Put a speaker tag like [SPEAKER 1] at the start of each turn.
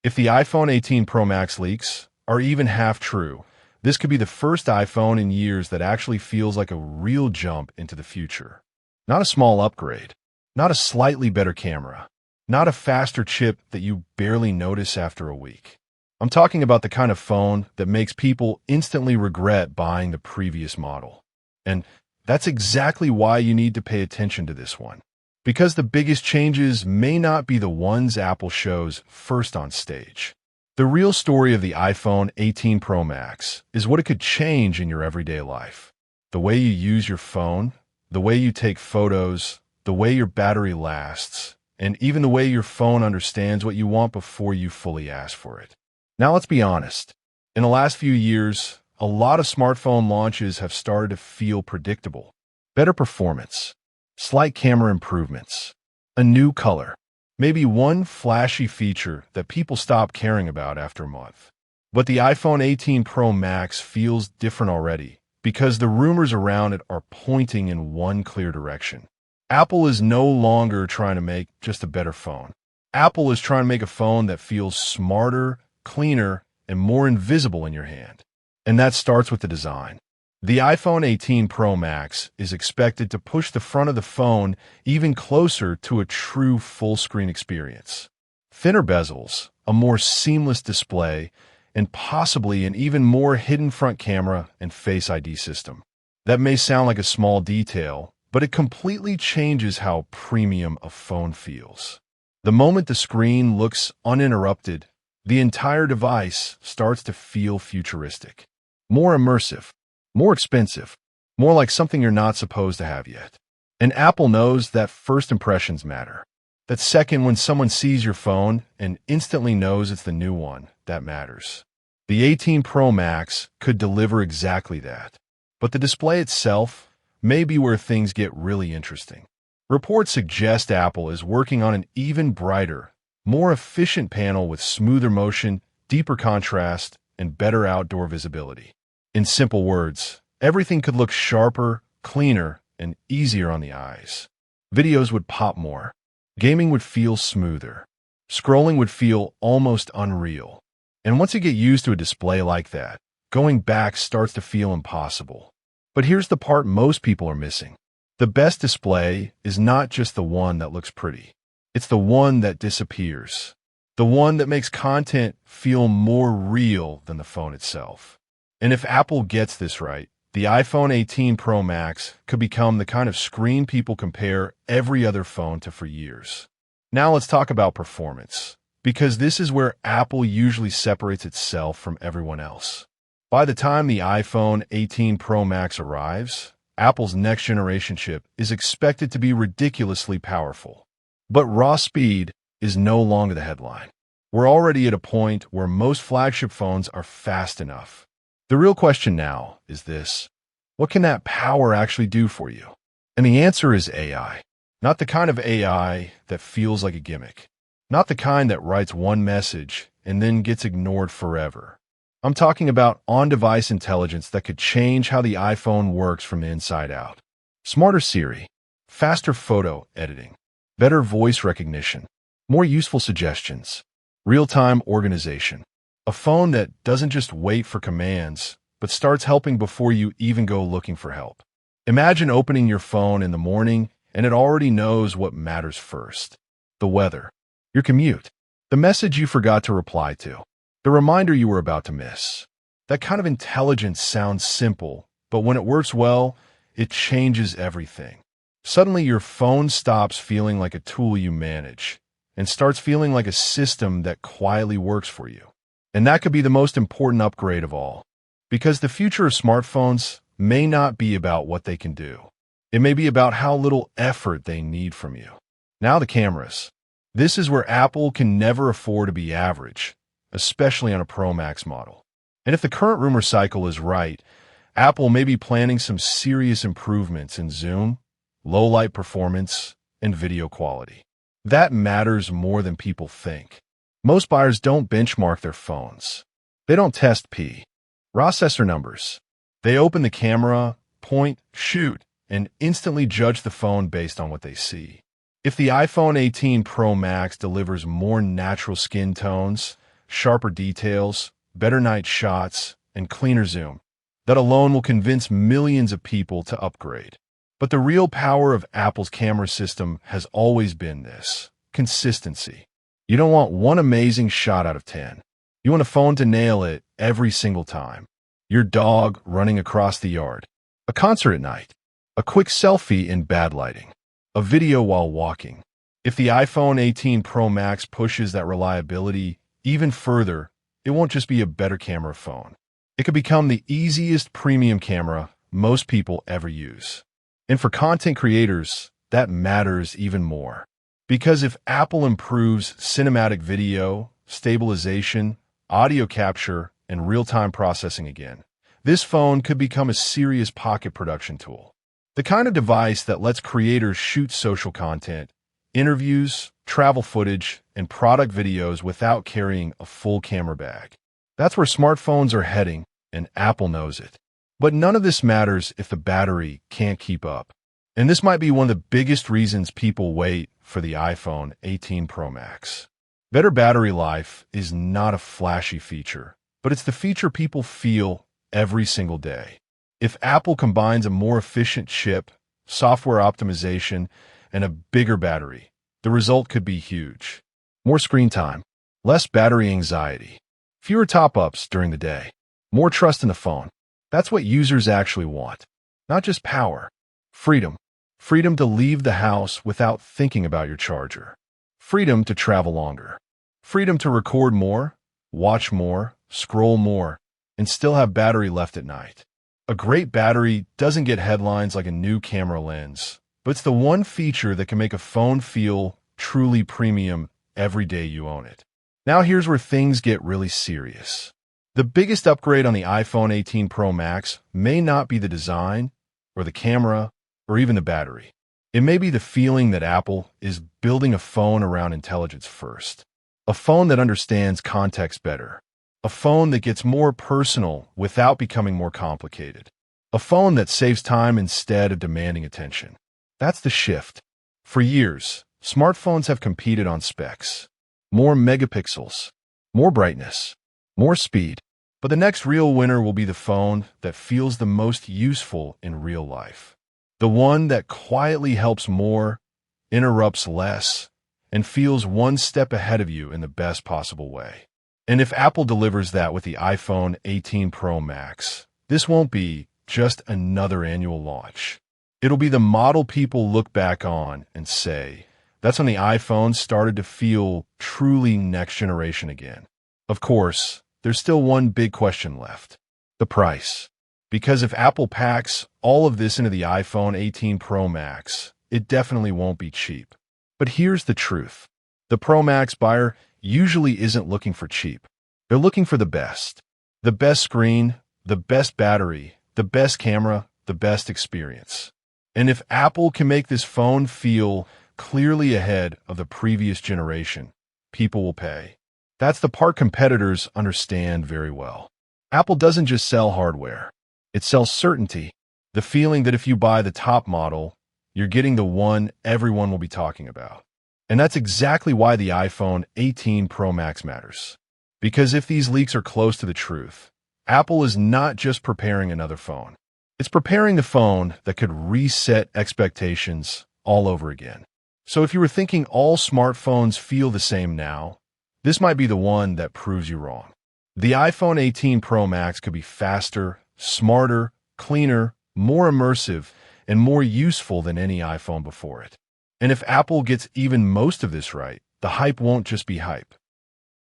[SPEAKER 1] If the iPhone 18 Pro Max leaks are even half true, this could be the first iPhone in years that actually feels like a real jump into the future. Not a small upgrade, not a slightly better camera, not a faster chip that you barely notice after a week. I'm talking about the kind of phone that makes people instantly regret buying the previous model. And that's exactly why you need to pay attention to this one. Because the biggest changes may not be the ones Apple shows first on stage. The real story of the iPhone 18 Pro Max is what it could change in your everyday life. The way you use your phone, the way you take photos, the way your battery lasts, and even the way your phone understands what you want before you fully ask for it. Now let's be honest. In the last few years, a lot of smartphone launches have started to feel predictable. Better performance, slight camera improvements, a new color, maybe one flashy feature that people stop caring about after a month. But the iPhone 18 Pro Max feels different already because the rumors around it are pointing in one clear direction. Apple is no longer trying to make just a better phone. Apple is trying to make a phone that feels smarter, cleaner, and more invisible in your hand. And that starts with the design. The iPhone 18 Pro Max is expected to push the front of the phone even closer to a true full-screen experience. Thinner bezels, a more seamless display, and possibly an even more hidden front camera and Face ID system. That may sound like a small detail, but it completely changes how premium a phone feels. The moment the screen looks uninterrupted, the entire device starts to feel futuristic. More immersive, more expensive, more like something you're not supposed to have yet. And Apple knows that first impressions matter. That second when someone sees your phone and instantly knows it's the new one, that matters. The 18 Pro Max could deliver exactly that. But the display itself may be where things get really interesting. Reports suggest Apple is working on an even brighter, more efficient panel with smoother motion, deeper contrast, and better outdoor visibility. In simple words, everything could look sharper, cleaner, and easier on the eyes. Videos would pop more. Gaming would feel smoother. Scrolling would feel almost unreal. And once you get used to a display like that, going back starts to feel impossible. But here's the part most people are missing. The best display is not just the one that looks pretty. It's the one that disappears. The one that makes content feel more real than the phone itself. And if Apple gets this right, the iPhone 18 Pro Max could become the kind of screen people compare every other phone to for years. Now let's talk about performance, because this is where Apple usually separates itself from everyone else. By the time the iPhone 18 Pro Max arrives, Apple's next generation chip is expected to be ridiculously powerful. But raw speed is no longer the headline. We're already at a point where most flagship phones are fast enough. The real question now is this: what can that power actually do for you? And the answer is AI. Not the kind of AI that feels like a gimmick. Not the kind that writes one message and then gets ignored forever. I'm talking about on-device intelligence that could change how the iPhone works from the inside out. Smarter Siri, faster photo editing, better voice recognition, more useful suggestions, real-time organization. A phone that doesn't just wait for commands, but starts helping before you even go looking for help. Imagine opening your phone in the morning and it already knows what matters first. The weather, your commute, the message you forgot to reply to, the reminder you were about to miss. That kind of intelligence sounds simple, but when it works well, it changes everything. Suddenly your phone stops feeling like a tool you manage and starts feeling like a system that quietly works for you. And that could be the most important upgrade of all, because the future of smartphones may not be about what they can do. It may be about how little effort they need from you. Now the cameras. This is where Apple can never afford to be average, especially on a Pro Max model. And if the current rumor cycle is right, Apple may be planning some serious improvements in zoom, low light performance, and video quality. That matters more than people think. Most buyers don't benchmark their phones. They don't test raw sensor numbers. They open the camera, point, shoot, and instantly judge the phone based on what they see. If the iPhone 18 Pro Max delivers more natural skin tones, sharper details, better night shots, and cleaner zoom. That alone will convince millions of people to upgrade. But the real power of Apple's camera system has always been this: consistency. You don't want one amazing shot out of 10. You want a phone to nail it every single time. Your dog running across the yard, a concert at night, a quick selfie in bad lighting, a video while walking. If the iPhone 18 Pro Max pushes that reliability even further, it won't just be a better camera phone. It could become the easiest premium camera most people ever use. And for content creators, that matters even more. Because if Apple improves cinematic video, stabilization, audio capture, and real-time processing again, this phone could become a serious pocket production tool. The kind of device that lets creators shoot social content, interviews, travel footage, and product videos without carrying a full camera bag. That's where smartphones are heading, and Apple knows it. But none of this matters if the battery can't keep up. And this might be one of the biggest reasons people wait for the iPhone 18 Pro Max. Better battery life is not a flashy feature, but it's the feature people feel every single day. If Apple combines a more efficient chip, software optimization, and a bigger battery, the result could be huge. More screen time, less battery anxiety, fewer top-ups during the day, more trust in the phone. That's what users actually want. Not just power. Freedom. Freedom to leave the house without thinking about your charger. Freedom to travel longer. Freedom to record more, watch more, scroll more, and still have battery left at night. A great battery doesn't get headlines like a new camera lens, but it's the one feature that can make a phone feel truly premium every day you own it. Now here's where things get really serious. The biggest upgrade on the iPhone 18 Pro Max may not be the design, or the camera, or even the battery. It may be the feeling that Apple is building a phone around intelligence first. A phone that understands context better. A phone that gets more personal without becoming more complicated. A phone that saves time instead of demanding attention. That's the shift. For years, smartphones have competed on specs. More megapixels, more brightness, more speed. But the next real winner will be the phone that feels the most useful in real life. The one that quietly helps more, interrupts less, and feels one step ahead of you in the best possible way. And if Apple delivers that with the iPhone 18 Pro Max, this won't be just another annual launch. It'll be the model people look back on and say, that's when the iPhone started to feel truly next generation again. Of course, there's still one big question left: the price. Because if Apple packs all of this into the iPhone 18 Pro Max, it definitely won't be cheap. But here's the truth. The Pro Max buyer usually isn't looking for cheap. They're looking for the best. The best screen, the best battery, the best camera, the best experience. And if Apple can make this phone feel clearly ahead of the previous generation, people will pay. That's the part competitors understand very well. Apple doesn't just sell hardware. It sells certainty, the feeling that if you buy the top model, you're getting the one everyone will be talking about. And that's exactly why the iPhone 18 Pro Max matters. Because if these leaks are close to the truth, Apple is not just preparing another phone. It's preparing the phone that could reset expectations all over again. So if you were thinking all smartphones feel the same now, this might be the one that proves you wrong. The iPhone 18 Pro Max could be faster, smarter, cleaner, more immersive, and more useful than any iPhone before it. And if Apple gets even most of this right, the hype won't just be hype.